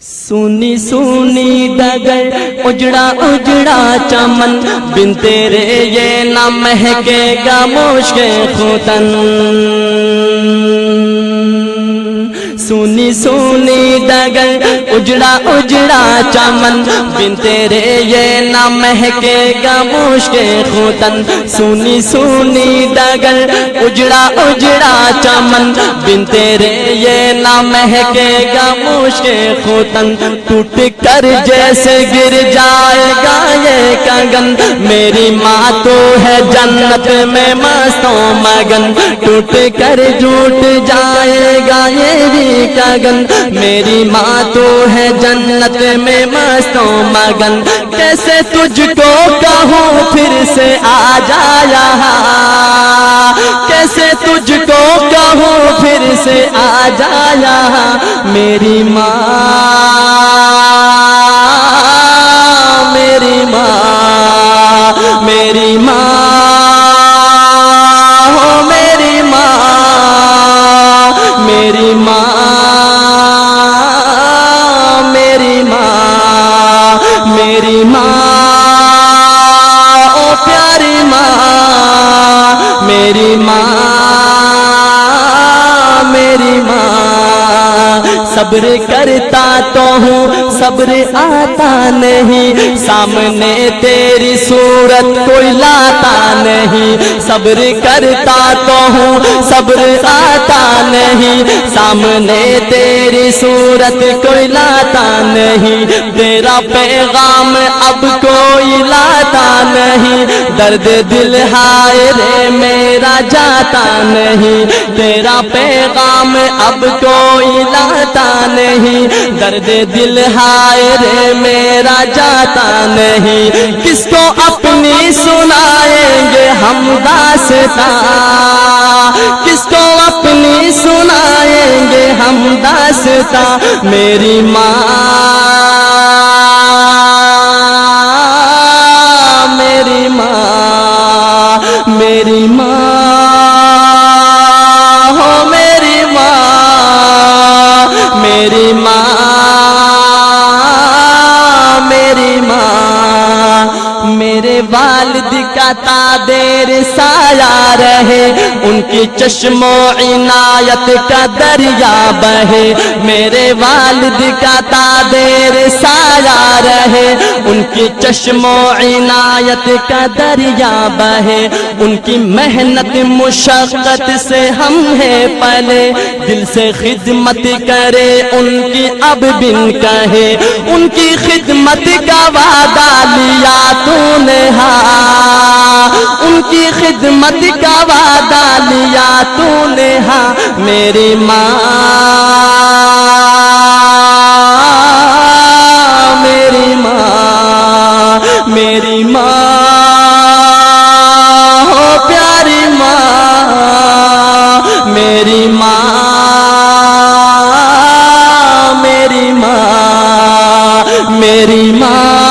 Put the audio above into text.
سونی سونی ڈگر اجڑا اجڑا چمن بن تیرے یہ نہ مہکے گا مشک ختن سونی سونی ڈگر اجڑا اجڑا چمن بن تیرے یہ نہ مہکے گا مشک ختن سونی سونی ڈگر اجڑا اجڑا چمن بن تیرے یہ نہ مہکے گا مشک ختن ٹوٹ کر جیسے گر جائے گا یہ کنگن میری ماں تو ہے جنت میں مست و مگن ٹوٹ کر ٹوٹ جائے گا یہ بھی کنگن میری ماں تو ہے جنت میں مست و مگن کیسے تجھ کو کہوں پھر سے آ جا یہاں کیسے تجھ کو کہوں پھر سے آ جا یہاں میری ماں میری ماں میری ماں ہو میری ماں میری ماں میری ماں میری ماں او پیاری ماں میری ماں میری ماں صبر کرتا تو ہوں صبر آتا نہیں سامنے تیری صورت کوئی لاتا نہیں صبر کرتا تو ہوں صبر آتا نہیں سامنے تیری صورت کوئی لاتا نہیں تیرا پیغام اب کوئی لاتا نہیں درد دل ہائے رے میرا جاتا نہیں تیرا پیغام اب کوئی لاتا نہیں درد دل ہائے رے میرا جاتا نہیں کس کو اپنی سنائیں گے ہم داستاں کس کو اپنی سنائیں گے ہم داستاں میری ماں میری ماں میری ماں ہو میری ماں میری ماں میری ماں میرے والد کا تادیر سایہ رہے ان کی چشم و عنایت کا دریا بہے میرے والد کا تادیر سایہ رہے ان کی چشم و عنایت کا دریا بہے ان کی محنت مشقت سے ہم ہیں پلے دل سے خدمت کرے ان کی اب بن کہے ان کی خدمت کا وعدہ لیا تو نے ہاں ان کی خدمت کا وعدہ لیا تو نے ہاں میری ماں میری ماں میری ماں ہو پیاری ماں میری ماں میری ماں میری ماں